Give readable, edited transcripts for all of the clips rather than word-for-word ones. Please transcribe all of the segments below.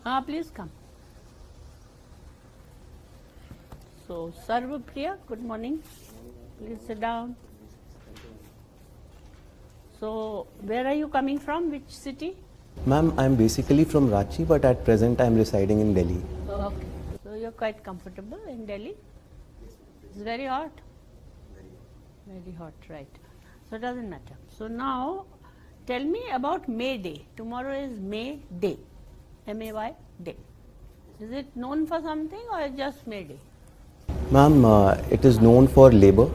Please come. So, SARWAPRIYA, good morning. Please sit down. So, where are you coming from? Which city? Ma'am, I am basically from Ranchi, but at present I am residing in Delhi. Okay. So, you are quite comfortable in Delhi? It's very hot? Very hot, right. So, it doesn't matter. So, now tell me about May Day. Tomorrow is May Day. M-A-Y Day. Is it known for something or just May Day? Ma'am, it is known for labor.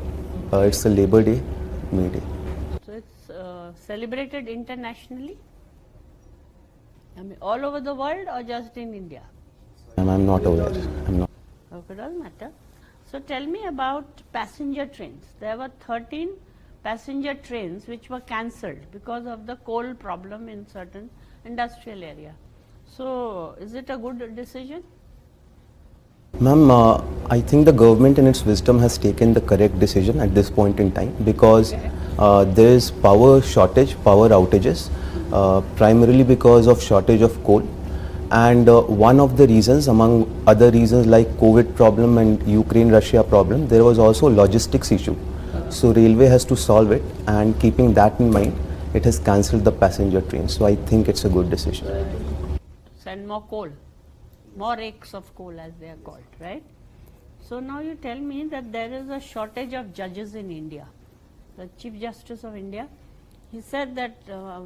It's a Labor Day, May Day. So, it's celebrated internationally? I mean, all over the world or just in India? Ma'am, I'm not aware. I'm not. Okay, doesn't matter. So, tell me about passenger trains. There were 13 passenger trains which were cancelled because of the coal problem in certain industrial area. So, is it a good decision? Ma'am, I think the government in its wisdom has taken the correct decision at this point in time because there is power shortage, power outages, primarily because of shortage of coal. And one of the reasons, among other reasons like COVID problem and Ukraine-Russia problem, there was also logistics issue. So railway has to solve it, and keeping that in mind, it has cancelled the passenger train. So I think it's a good decision. Send more coal, more rakes of coal as they are called, right? So now you tell me that there is a shortage of judges in India. The Chief Justice of India, he said that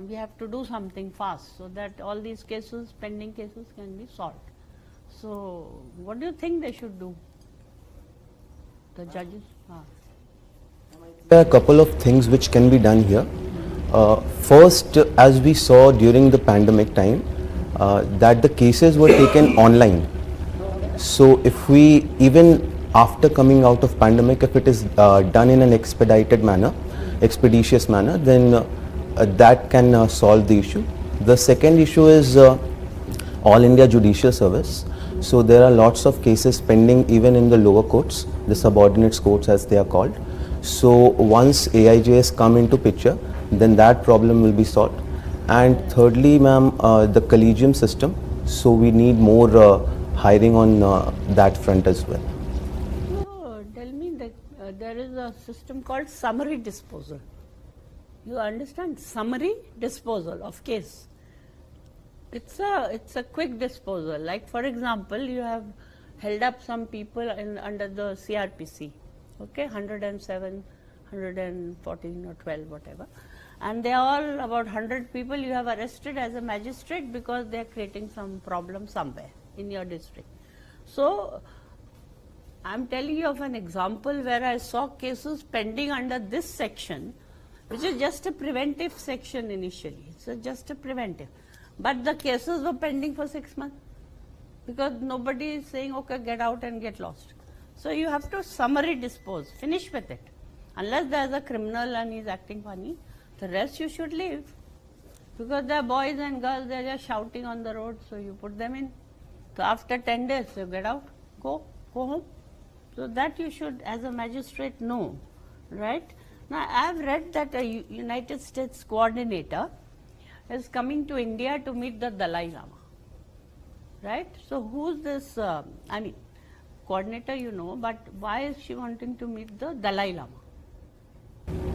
we have to do something fast so that all these cases, pending cases, can be solved. So what do you think they should do, the judges? There are a couple of things which can be done here. First, as we saw during the pandemic time, that the cases were taken online. So if we, even after coming out of pandemic, if it is done in an expedited manner, expeditious manner, then that can solve the issue. The second issue is All India Judicial Service. So there are lots of cases pending even in the lower courts, the subordinate courts as they are called. So once AIJs come into picture, then that problem will be solved. And thirdly, ma'am, the collegium system. So we need more hiring on that front as well. Oh, tell me that there is a system called summary disposal. You understand? Summary disposal of case. It's a quick disposal. Like for example, you have held up some people under the CRPC, okay, 107, 114 or 12, whatever. And they are all about 100 people you have arrested as a magistrate because they are creating some problem somewhere in your district. So, I am telling you of an example where I saw cases pending under this section, which is just a preventive section initially. It's just a preventive. But the cases were pending for 6 months because nobody is saying, okay, get out and get lost. So, you have to summary dispose, finish with it. Unless there is a criminal and he is acting funny, the rest you should leave, because they are boys and girls, they are just shouting on the road, so you put them in. So after 10 days, you get out, go home. So that you should, as a magistrate, know, right? Now I have read that a United States coordinator is coming to India to meet the Dalai Lama, right? So who's this, I mean, coordinator you know, but why is she wanting to meet the Dalai Lama?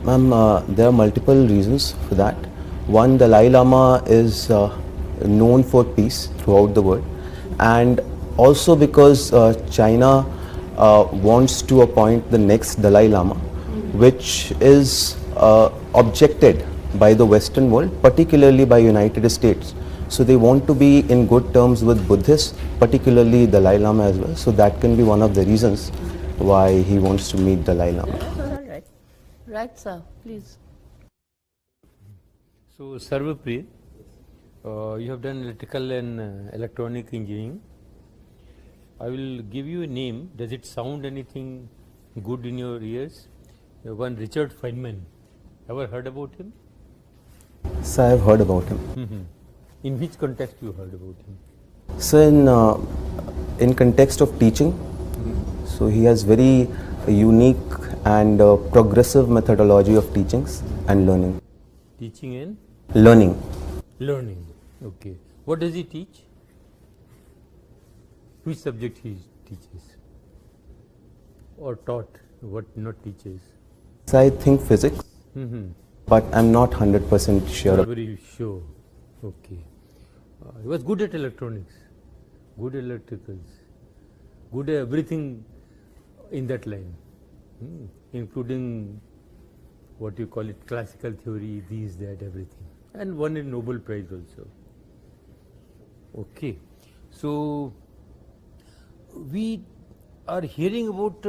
Ma'am, there are multiple reasons for that. One, Dalai Lama is known for peace throughout the world, and also because China wants to appoint the next Dalai Lama, which is objected by the Western world, particularly by United States. So they want to be in good terms with Buddhists, particularly Dalai Lama as well. So that can be one of the reasons why he wants to meet Dalai Lama. Right, sir, please. So, SARWAPRIYA, you have done electrical and electronic engineering. I will give you a name. Does it sound anything good in your ears? One Richard Feynman. Ever heard about him? So I have heard about him. In which context you heard about him? So in context of teaching, so he has very unique and progressive methodology of teachings and learning. Teaching and? Learning. Learning, okay. What does he teach? Which subject he teaches or taught? What not teaches? So I think physics, but I'm not 100% sure. Not very sure. Okay. He was good at electronics, good at electricals, good at everything in that line, including what you call it, classical theory, these, that, everything, and won a Nobel Prize also. Okay. So we are hearing about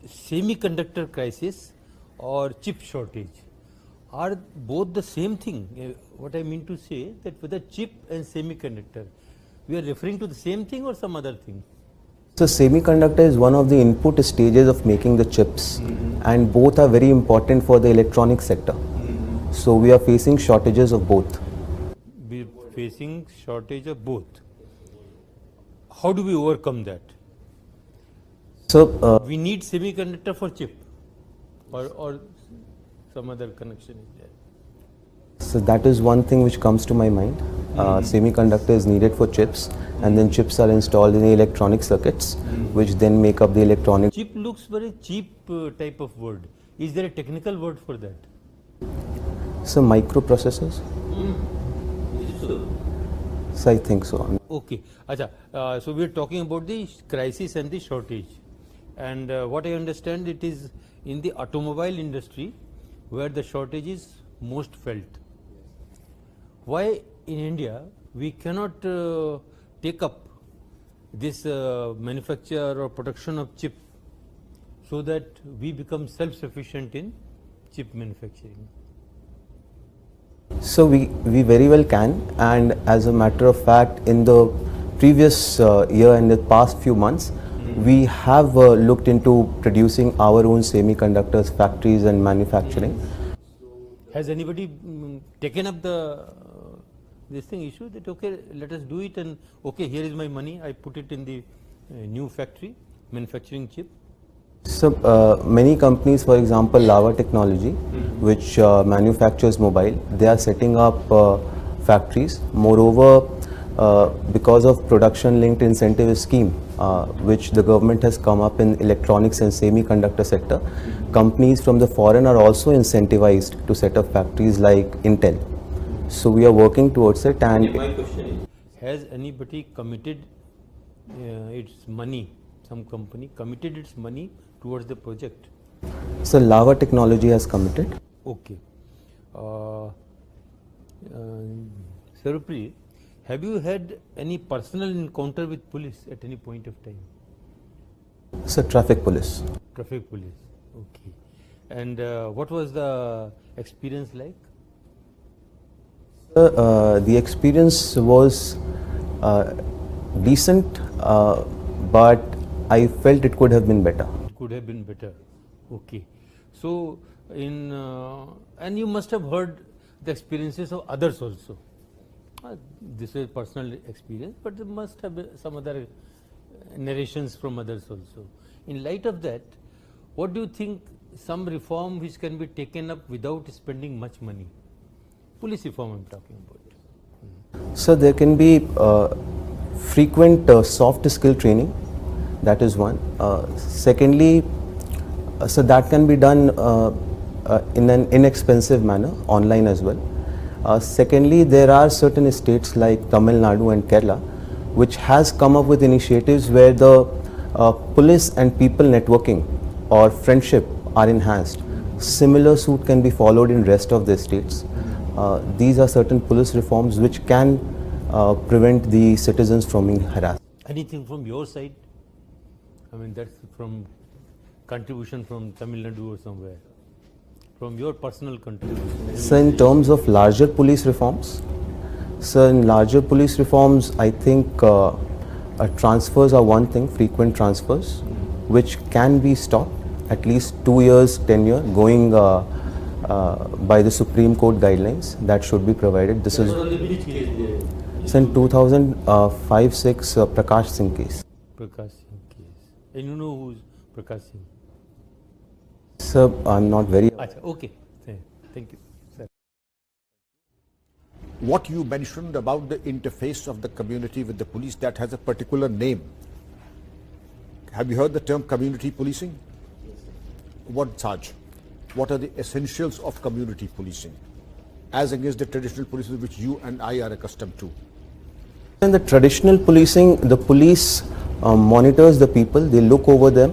semiconductor crisis or chip shortage. Are both the same thing? What I mean to say that whether chip and semiconductor, we are referring to the same thing or some other thing? So semiconductor is one of the input stages of making the chips, and both are very important for the electronic sector. So we are facing shortages of both. We are facing shortage of both. How do we overcome that? So We need semiconductor for chip, or some other connection is there. So that is one thing which comes to my mind. Semiconductor is needed for chips, and then chips are installed in the electronic circuits, which then make up the electronic. Chip looks very cheap type of word. Is there a technical word for that? So microprocessors. So I think so. Okay. Acha, so we are talking about the crisis and the shortage. And what I understand, it is in the automobile industry where the shortage is most felt. Why in India we cannot take up this manufacture or production of chip so that we become self-sufficient in chip manufacturing? So we very well can, and as a matter of fact, in the previous year and the past few months, we have looked into producing our own semiconductors factories and manufacturing. Has anybody taken up the this thing issue that okay, let us do it, and okay, here is my money, I put it in the new factory manufacturing chip? So many companies, for example, Lava Technology, which manufactures mobile, they are setting up factories. Moreover, because of production linked incentive scheme, which the government has come up in electronics and semiconductor sector, companies from the foreign are also incentivized to set up factories like Intel. So we are working towards it. And my question is, has anybody committed its money, some company committed its money towards the project? so Lava Technology has committed. Okay. SARWAPRIYA, have you had any personal encounter with police at any point of time? So traffic police. Traffic police. Okay. And what was the experience like? The experience was decent, but I felt it could have been better. It could have been better. Okay. So in and you must have heard the experiences of others also. This is personal experience, but there must have been some other narrations from others also. In light of that, what do you think some reform which can be taken up without spending much money? Police reform I am talking about. So there can be frequent soft skill training. That is one. Secondly, so that can be done in an inexpensive manner, online as well. Secondly, there are certain states like Tamil Nadu and Kerala, which has come up with initiatives where the police and people networking or friendship are enhanced. Similar suit can be followed in rest of the states. These are certain police reforms which can prevent the citizens from being harassed. Anything from your side? I mean, that's from contribution from Tamil Nadu or somewhere. From your personal contribution. So in terms of larger police reforms, I think transfers are one thing, frequent transfers, which can be stopped, at least 2 years tenure going by the Supreme Court guidelines that should be provided. This is so in 2005-06 Prakash Singh case. Prakash Singh case. And you know who's Prakash Singh? Sir, I'm not very. Achha, okay. Thank you. Sir. What you mentioned about the interface of the community with the police, that has a particular name. Have you heard the term community policing? What, Sarge? What are the essentials of community policing as against the traditional policing which you and I are accustomed to? In the traditional policing, the police monitors the people, they look over them,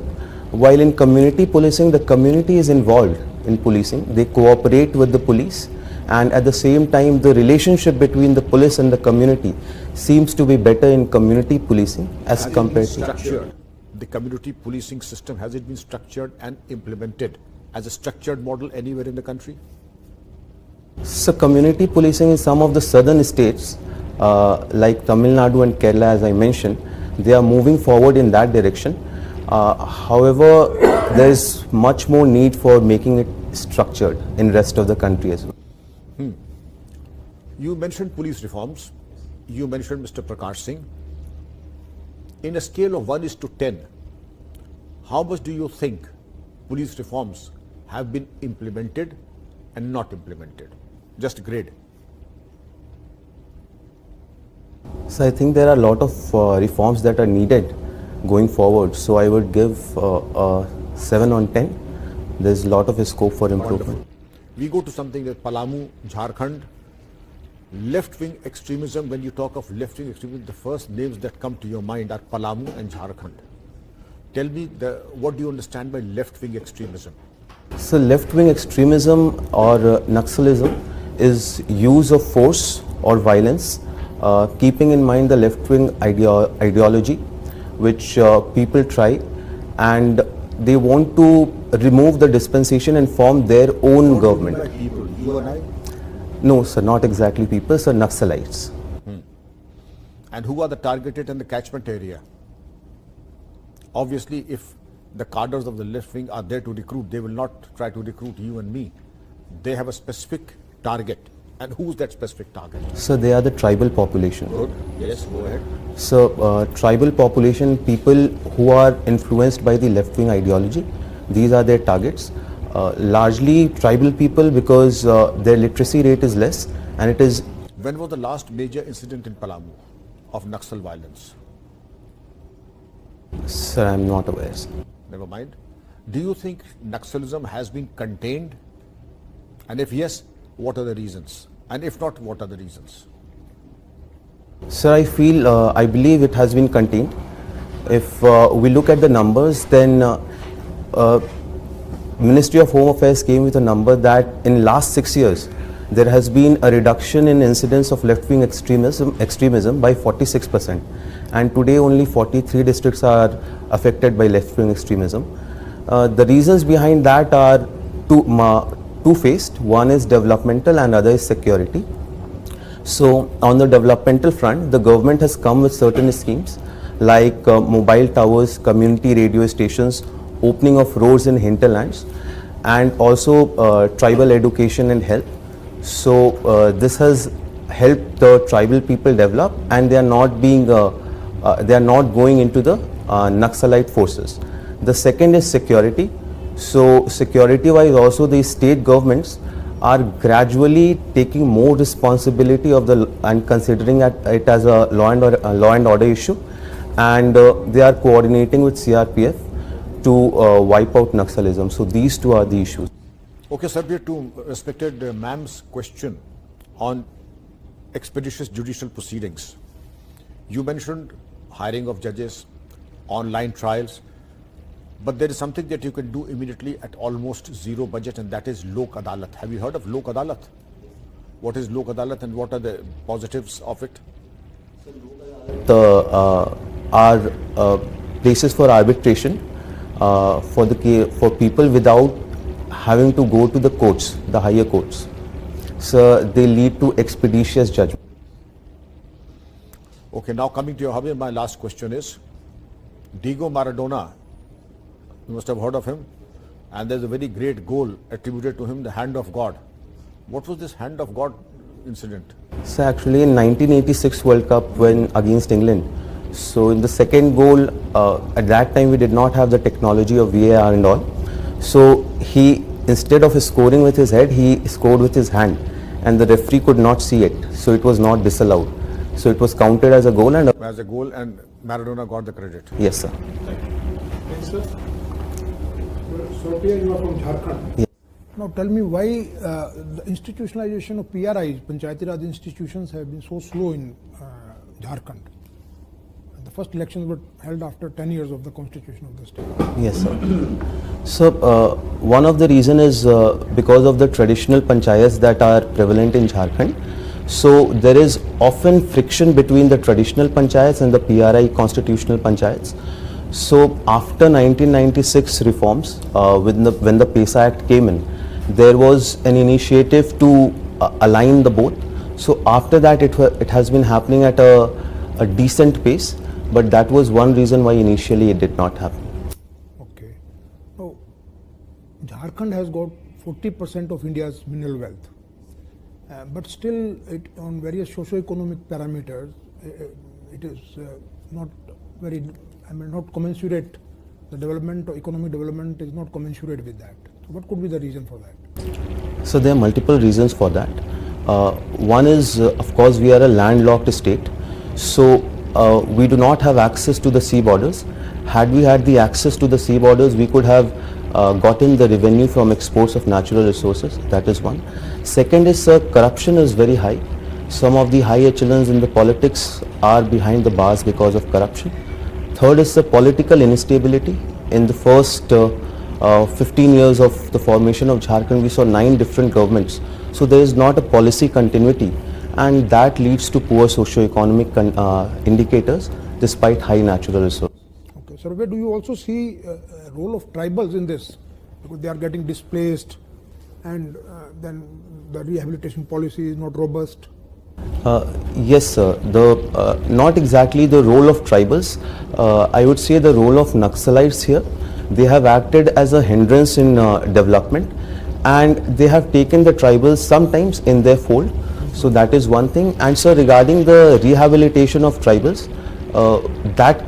while in community policing, the community is involved in policing, they cooperate with the police, and at the same time the relationship between the police and the community seems to be better in community policing as compared to structured. The community policing system, has it been structured and implemented as a structured model anywhere in the country? So community policing in some of the southern states like Tamil Nadu and Kerala, as I mentioned, they are moving forward in that direction. However, there is much more need for making it structured in rest of the country as well. You mentioned police reforms. You mentioned Mr. Prakash Singh. In a scale of 1 is to 10, how much do you think police reforms have been implemented and not implemented? Just grade. So I think there are a lot of reforms that are needed going forward. So I would give a 7 on 10. There's a lot of scope for improvement. Wonderful. We go to something like Palamu, Jharkhand. Left-wing extremism, when you talk of left-wing extremism, the first names that come to your mind are Palamu and Jharkhand. Tell me, what do you understand by left-wing extremism? So left-wing extremism or Naxalism is use of force or violence, keeping in mind the left-wing ideology which people try, and they want to remove the dispensation and form their own government. Like people, you and I? No, sir, not exactly people, sir, Naxalites. And who are the targeted in the catchment area? Obviously, if the cadres of the left wing are there to recruit, they will not try to recruit you and me. They have a specific target. And who's that specific target? So they are the tribal population. Good. Yes, go ahead. So tribal population, people who are influenced by the left-wing ideology, these are their targets. Largely tribal people because their literacy rate is less, and it is. When was the last major incident in Palamu of Naxal violence? Sir, I am not aware. Sir. Never mind. Do you think Naxalism has been contained? And if yes, what are the reasons? And if not, what are the reasons? Sir, I believe it has been contained. If we look at the numbers, then Ministry of Home Affairs came with a number that in last 6 years, there has been a reduction in incidence of left-wing extremism by 46%. And today only 43 districts are affected by left-wing extremism. The reasons behind that are two-faced. One is developmental and other is security. So on the developmental front, the government has come with certain schemes like mobile towers, community radio stations, opening of roads in hinterlands, and also tribal education and health. So this has helped the tribal people develop, and they are not going into the Naxalite forces. The second is security. So security wise also the state governments are gradually taking more responsibility of and considering it as a law and order issue, and they are coordinating with CRPF to wipe out Naxalism. So these two are the issues. Okay, sir, to respected ma'am's question on expeditious judicial proceedings. You mentioned hiring of judges, online trials, but there is something that you can do immediately at almost zero budget, and that is Lok Adalat. Have you heard of Lok Adalat? What is Lok Adalat and what are the positives of it? Are places for arbitration for people without having to go to the courts, the higher courts. So they lead to expeditious judgment. Okay, now coming to your hobby, my last question is, Diego Maradona, you must have heard of him, and there's a very great goal attributed to him, the hand of God. What was this hand of God incident? So actually in 1986 World Cup when against England, so in the second goal, at that time we did not have the technology of VAR and all. So he, instead of scoring with his head, he scored with his hand, and the referee could not see it, so it was not disallowed. So it was counted as a goal, and Maradona got the credit. Yes, sir. sir. Sarwapriya, you are from Jharkhand. Yeah. Now tell me why the institutionalization of PRIs, Panchayati Raj institutions, have been so slow in Jharkhand. The first elections were held after 10 years of the constitution of the state. Yes, sir. So, one of the reason is because of the traditional panchayats that are prevalent in Jharkhand. So, there is often friction between the traditional panchayats and the PRI constitutional panchayats. So, after 1996 reforms, when the PESA Act came in, there was an initiative to align the both. So, after that, it has been happening at a decent pace, but that was one reason why initially it did not happen. Okay. Now, Jharkhand has got 40% of India's mineral wealth, but still, on various socio-economic parameters, it is not very, not commensurate. The development, economic development, is not commensurate with that. So, what could be the reason for that? So there are multiple reasons for that. One is, of course, we are a landlocked state, so we do not have access to the sea borders. Had we had the access to the sea borders, we could have gotten the revenue from exports of natural resources. That is one. Second is, corruption is very high. Some of the high echelons in the politics are behind the bars because of corruption. Third is the political instability. In the first 15 years of the formation of Jharkhand, we saw 9 different governments. So there is not a policy continuity, and that leads to poor socio-economic indicators despite high natural resources. Okay, so where do you also see a role of tribals in this? Because they are getting displaced, and then the rehabilitation policy is not robust. Yes, sir. Not exactly the role of tribals. I would say the role of Naxalites here. They have acted as a hindrance in development, and they have taken the tribals sometimes in their fold. So that is one thing. And sir, regarding the rehabilitation of tribals, that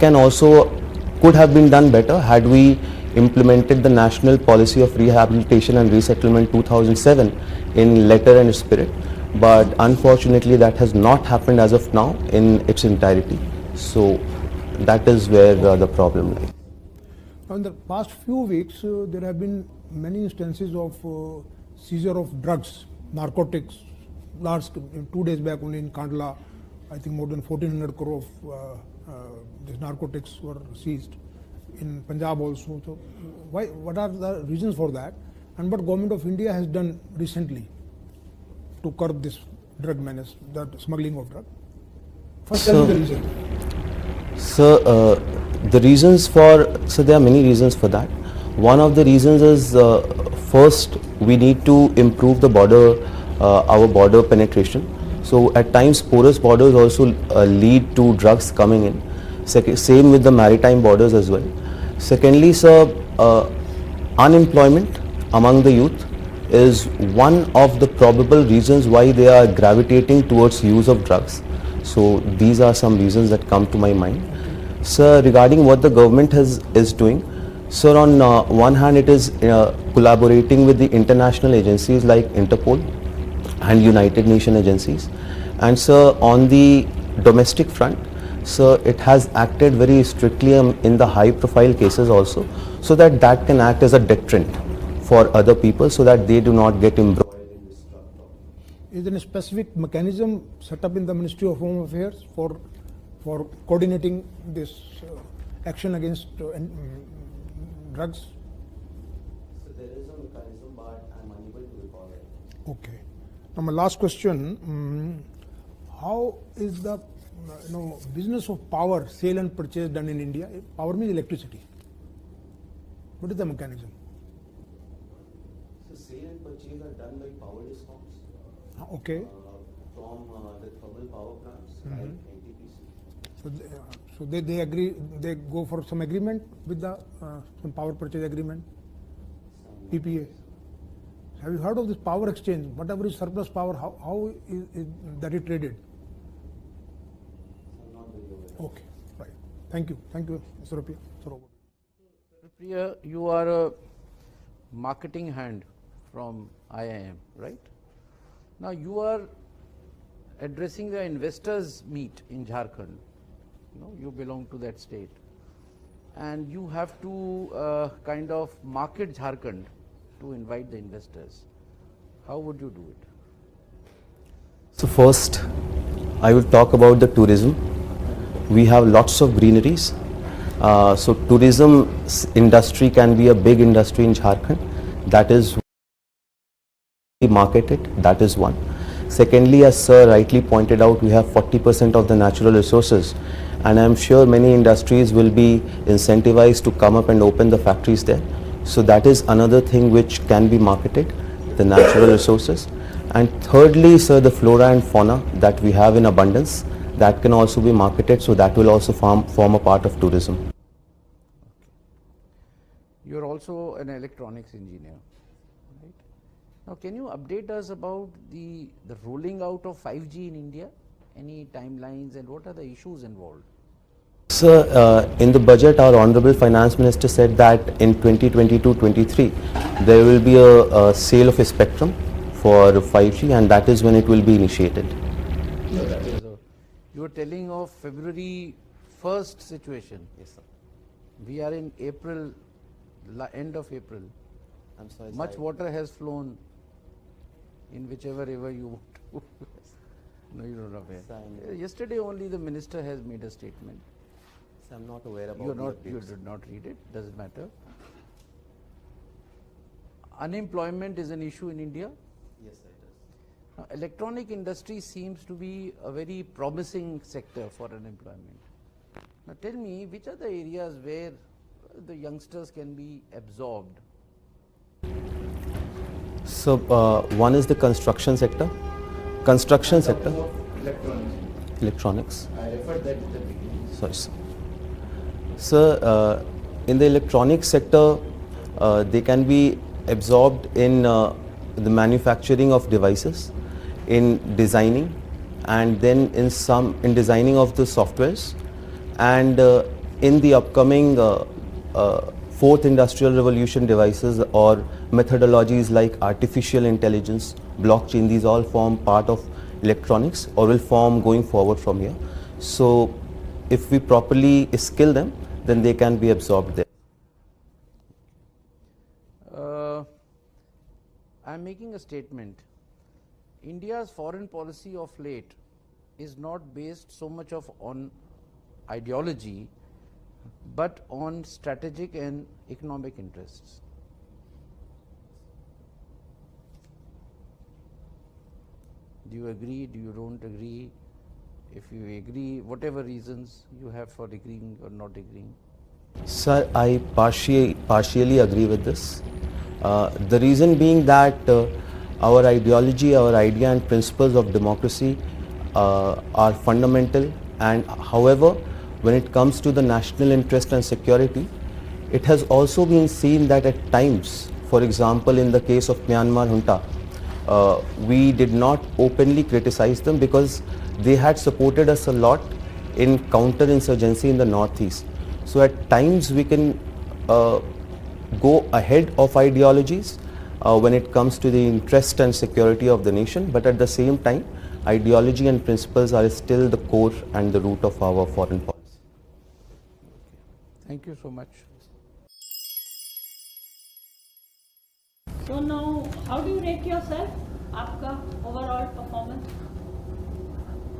could have been done better had we implemented the national policy of rehabilitation and resettlement 2007 in letter and spirit. But unfortunately, that has not happened as of now in its entirety. So that is where the problem lies. In the past few weeks, there have been many instances of seizure of drugs, narcotics. Last 2 days back, only in Kandla, I think more than 1,400 crore of these narcotics were seized. In Punjab also. So, what are the reasons for that, and what Government of India has done recently to curb this drug menace, the smuggling of drug? First, tell me the reason. So, there are many reasons for that. One of the reasons is, first, we need to improve the our border penetration. So at times porous borders also lead to drugs coming in. Same with the maritime borders as well. Secondly, sir, unemployment among the youth is one of the probable reasons why they are gravitating towards use of drugs. So these are some reasons that come to my mind. Sir, regarding what the government is doing, sir, on one hand it is collaborating with the international agencies like Interpol and United Nations agencies, and sir, on the domestic front, sir, it has acted very strictly in the high profile cases also, so that can act as a deterrent for other people so that they do not get embroiled in this drug problem. Is there a specific mechanism set up in the Ministry of Home Affairs for coordinating this action against drugs? So there is a mechanism, but I am unable to recall it. Okay. Now my last question, how is the business of power, sale and purchase done in India? Power means electricity. What is the mechanism? So sale and purchase are done by power discoms. Okay. From the thermal power plants like NTPC. So they agree, they go for some agreement with the some power purchase agreement, PPA. Have you heard of this power exchange? Whatever is surplus power, how is that is traded? I'm not very aware. Okay, right. Thank you, Sarwapriya. Sarwapriya, you are a marketing hand from IIM, right? Now you are addressing the investors meet in Jharkhand. You belong to that state. and you have to kind of market Jharkhand to invite the investors. How would you do it? So first, I will talk about the tourism. We have lots of greeneries. So tourism industry can be a big industry in Jharkhand. That is marketed. That is one. Secondly, as sir rightly pointed out, we have 40% of the natural resources, and I am sure many industries will be incentivized to come up and open the factories there. So that is another thing which can be marketed, the natural resources. And thirdly, sir, the flora and fauna that we have in abundance, that can also be marketed, so that will also form a part of tourism. You are also an electronics engineer, right? Now, can you update us about the rolling out of 5G in India? Any timelines and what are the issues involved? Sir, in the budget, our Honorable Finance Minister said that in 2022-23, there will be a sale of a spectrum for 5G, and that is when it will be initiated. No, that is you are telling of February 1st situation. Yes, sir. We are in April, end of April. I'm sorry, Much water has flown in whichever river you want to. No, you don't know where. Yesterday only the minister has made a statement. So I'm not aware about You did not read it, doesn't matter. Unemployment is an issue in India. Yes, sir, it is. Now, electronic industry seems to be a very promising sector for unemployment. Now tell me, which are the areas where the youngsters can be absorbed? So one is the construction sector. Electronics. I referred that at the beginning. Sorry, sir. Sir, in the electronics sector, they can be absorbed in the manufacturing of devices, in designing, and then in designing of the softwares, and in the upcoming fourth industrial revolution devices or methodologies like artificial intelligence, blockchain. These all form part of electronics or will form going forward from here. So if we properly skill them, then they can be absorbed there. I am making a statement. India's foreign policy of late is not based so much on ideology, but on strategic and economic interests. Do you agree? Do you don't agree? If you agree, whatever reasons you have for agreeing or not agreeing. Sir, I partially agree with this. The reason being that our ideology, our idea and principles of democracy are fundamental, and however, when it comes to the national interest and security, it has also been seen that at times, for example, in the case of Myanmar junta, we did not openly criticize them because they had supported us a lot in counter-insurgency in the northeast. So at times we can go ahead of ideologies when it comes to the interest and security of the nation, but at the same time, ideology and principles are still the core and the root of our foreign policy. Thank you so much. So now, how do you rate yourself? Aapka overall performance?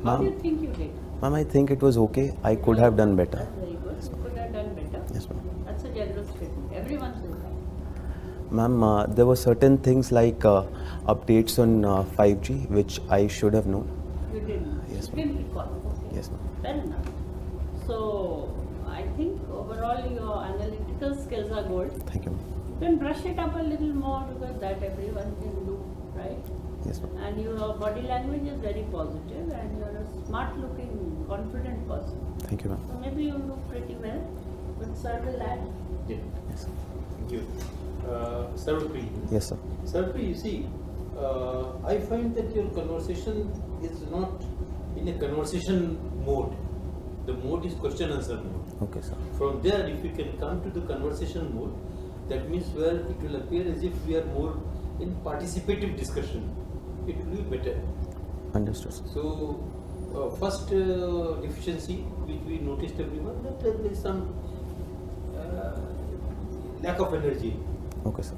How do you think you did? Ma'am, I think it was okay. I could have done better. That's very good. You could have done better. Yes, ma'am. That's a generous statement. Everyone says that. Ma'am, there were certain things like updates on 5G, which I should have known. You didn't. Yes, You didn't recall. Okay. Yes, ma'am. Fair enough. So, I think overall your analytical skills are good. Thank you, ma'am. You can brush it up a little more because that everyone can do, right? Yes, ma'am. And your body language is very positive and you're a smart looking, confident person. Thank you, ma'am. So maybe you look pretty well, but sir will add. Yeah. Yes, Thank you. SARWAPRIYA. yes, sir. SARWAPRIYA, you see, I find that your conversation is not in a conversation mode. The mode is question answer mode. Okay, sir. From there, if you can come to the conversation mode, that means where it will appear as if we are more in participative discussion. It will be better. Understood, sir. So, first deficiency which we noticed everyone, that there is some lack of energy, Okay, sir.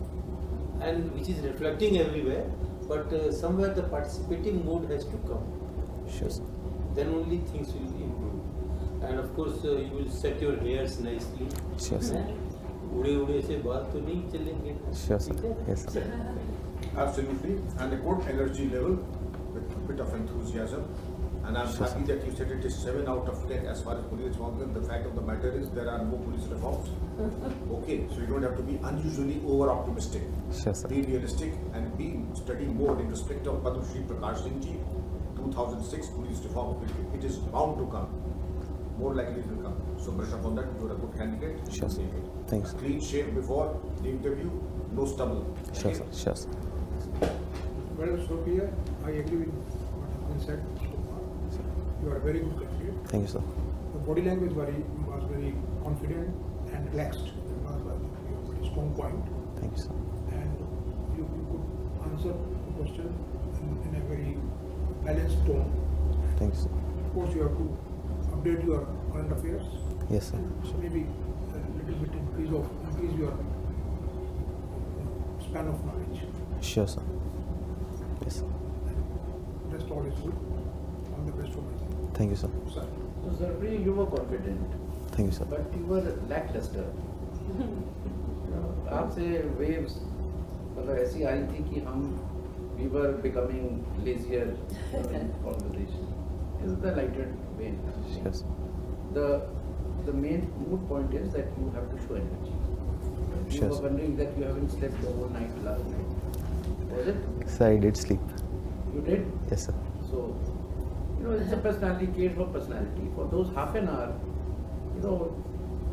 and which is reflecting everywhere. But somewhere the participating mode has to come. Sure, sir. Then only things will improve. And of course, you will set your hairs nicely. Sure, sir. उड़े उड़े से बाल तो नहीं चलेंगे ना। Sure, sir. ठीक है? Yes, sir. Absolutely, and a good energy level with a bit of enthusiasm. And I'm Sure, happy that you said it is 7 out of 10 as far as police is concerned. The fact of the matter is there are no police reforms. Okay, so you don't have to be unusually over optimistic. Sure, sir. Be realistic and be study more in respect of Padma Shri Prakash Singh Ji. 2006 police reform, it is bound to come. More likely it will come. So brush up on that. You are a good candidate. Sure, sir. Thanks. Clean shave before the interview, no stubble. Sure, Okay? sir. Sure, sir. Well, SARWAPRIYA, I agree with what has been said so far. You are a very good candidate. Thank you, sir. The body language was very confident and relaxed. It was a very strong point. Thank you, sir. And you could answer the question in a very balanced tone. Thank you, sir. Of course, you have to update your current affairs. Yes, sir. So maybe a little bit increase your span of knowledge. Sure, sir. Yes, sir. Rest all is good. All the best for myself. Thank you, sir. Sir. So, SARWAPRIYA, you were confident, Thank you, sir. but you were lackluster. आपसे waves मतलब ऐसी आई थी कि हम we were becoming lazier in conversation. This is the lighter vein. Sure, sir. The main mood point is that you have to show energy. You Sure, were sir. wondering that you haven't slept the whole night last night. Was it? Sir, I did sleep. You did? Yes, sir. So, it's a personality, case for personality. For those half an hour,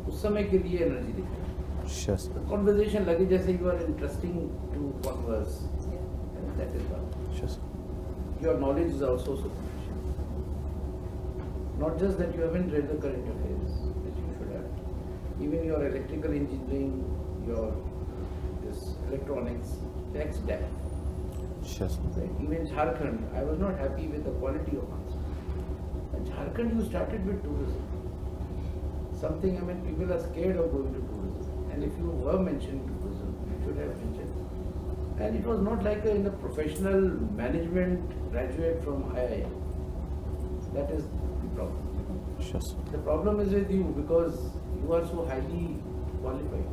उस समय के लिए energy दिखे. Sure, sir. Conversation लगे जैसे you are interesting to converse. And that is one. Sure, sir. Your knowledge is also sufficient. Not just that you haven't read the current affairs, which you should have. Even your electrical engineering, your this electronics, that's depth. Sure, sir. Right? Even Jharkhand, I was not happy with the quality of answer. And Jharkhand, you started with tourism. Something, people are scared of going to tourism. And if you were mentioning tourism, you should have mentioned. And it was not like in a professional management graduate from I.A.S. That is the problem. Sure, sir. The problem is with you because you are so highly qualified.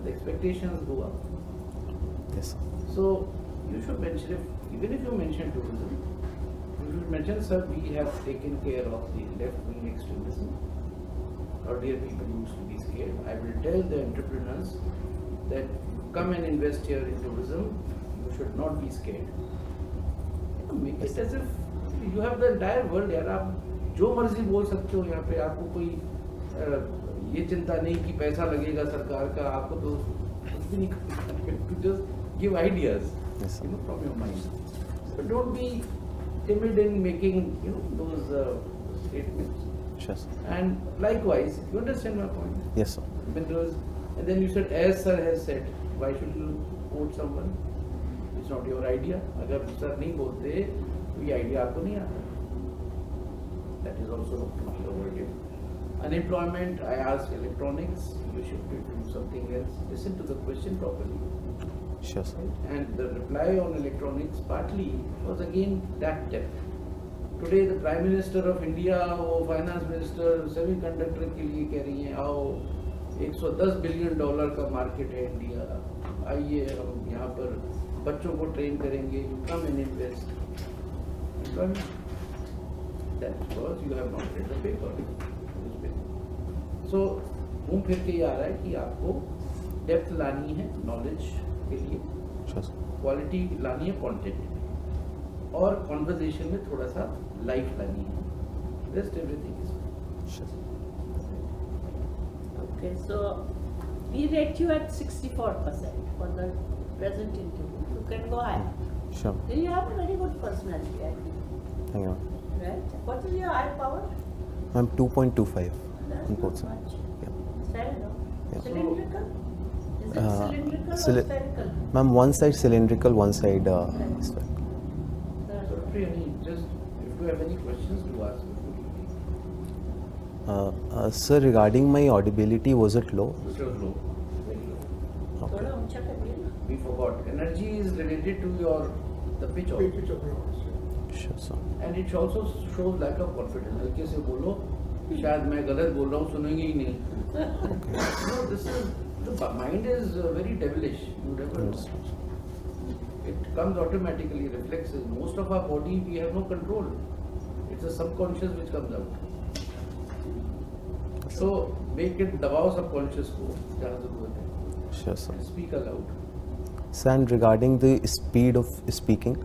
The expectations go up. Yes, sir. So you should mention, even if you mention tourism, you should mention, sir, we have taken care of the left-wing extremism. Earlier people used to be scared. I will tell the entrepreneurs that come and invest here in tourism, you should not be scared. Make it as if you have the entire world. यार आप जो मर्जी बोल सकते हो यहाँ पे, आपको कोई ये चिंता नहीं कि पैसा लगेगा सरकार का, आपको तो कुछ भी नहीं करना. To just give ideas, Yes, sir. from your mind. But don't be timid in making those statements. Sure, sir. And likewise, you understand my point? Yes, sir. And then you said, as sir has said, why should you quote someone? It's not your idea. अगर sir नहीं बोलते, तो ये idea आपको नहीं आता. That is also not the word. Unemployment, I asked electronics, you shifted to something else. Listen to the question properly. Sure, sir. And the reply on electronics partly was again that depth. Today the Prime Minister of India और Finance Minister semiconductor के लिए कह रही हैं आओ $110 billion का market है India, आइए हम यहाँ पर बच्चों को ट्रेन करेंगे, come and invest. That's because you have not read the paper. So घूम फिर के ये आ रहा है कि आपको डेप्थ लानी है नॉलेज के लिए, Sure, sir. क्वालिटी लानी है कंटेंट, और कॉन्वर्जेशन में थोड़ा सा लाइफ लानी है. Rest everything is Sure, sir. Okay, so we rate you at 64% for the present interview. You can go higher. Sure. Then you have a very good personality, I think. Thank you, ma'am. Right? What is your eye power? I'm 2.25 That's in not both, sir. much. Yeah. Fair enough. Yeah. Cylindrical? Is it cylindrical or spherical? Ma'am, one side cylindrical, one side spherical. So just if you have any questions to ask, Sir, regarding my audibility, was it low? which was low, very low. forgot. Energy is related to the pitch also. Pitch of your voice. Sure, sir. And it also shows lack of confidence. हल्के से बोलो, शायद मैं गलत बोल रहा हूँ, सुनेंगे ही नहीं. No, this is, the mind is very devilish. You never know. It comes automatically, reflexes. Most of our body, we have no control. It's a subconscious which comes out. So make it दबाओ subconscious को जहाँ जरूरत है. Sure, sir. And speak aloud. Sir, and regarding the speed of speaking,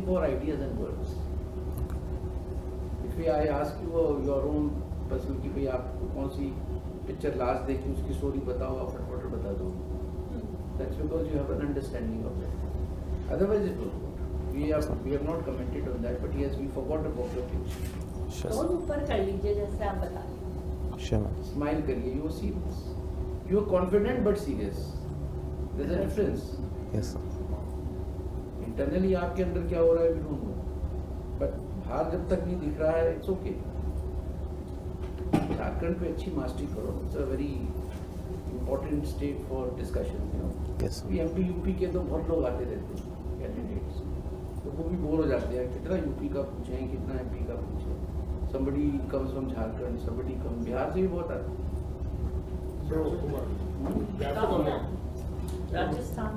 For ideas and words. If I ask you your own personal कि भाई आपको कौन सी picture last देखी उसकी स्टोरी बताओ, आप फटाफट बता दो. That's because you have an understanding of it. Otherwise it will not. We have not commented on that, but yes, we forgot about your pitch. sure, tone sir. ऊपर कर लीजिए जैसे आप बता रहे Sure, ma'am. Smile करिए. You are serious. You are confident but serious. There's a difference. Yes, sir. Internally आपके अंदर क्या हो रहा है, वी डोंट नो. बट बाहर जब तक नहीं दिख रहा है, इट्स ओके. झारखंड पे अच्छी मास्टरी करो. It's a very important state for discussion. Yes, sir. MP UP के तो बहुत लोग आते रहते हैं कैंडिडेट्स, तो वो भी बोर हो जाते हैं. कितना यूपी का पूछें, कितना एमपी का पूछें. somebody comes from Jharkhand, somebody comes Bihar से भी बहुत आते हैं. हैं. राजस्थान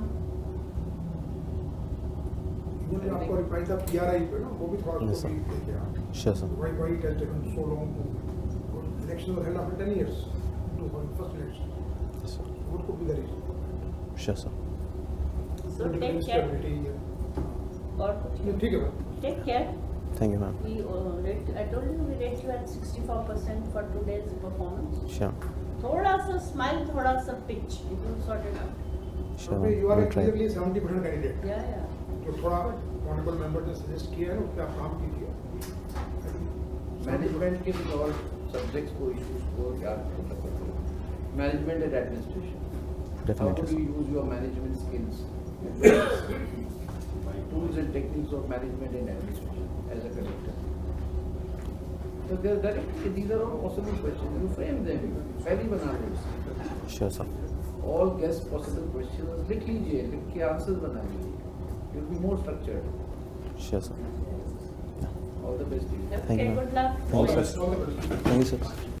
इन्होंने आपको रिप्लाई था PRI पे ना, वो भी थोड़ा Yes, उसको sir. भी देखे आप. Sure, sir. Why it has taken so long to election was held after 10 years to first election. Yes, sir. What could be the reason? Sure, sir. So take care. Instability, और कुछ ठीक है ma'am. Take care. Thank you, ma'am. I told you we rate you at 64% for today's performance. Sure. थोड़ा सा smile, थोड़ा सा pitch, it will sort it out. Sure, Okay, you are we'll a try. clearly 70% candidate. Yeah, yeah. जो थोड़ा honorable member ने suggest किया है ना, उस पे आप काम कीजिए. मैनेजमेंट के भी और सब्जेक्ट्स को, इश्यूज को याद रखो. Management and administration. How Definitely, do sir. you use your management skills? Tools and techniques of management and administration as a collector. So they are directly, these are all possible questions. You frame them. पहली बना लो इसको. Sure, sir. All guess possible questions. लिख लीजिए, लिख के answers बना लीजिए. It will be more structured. Sure, sir. All the best to you. Thank you, Okay, ma'am. good luck. Thank you, All sir. the best. Thank you, sir.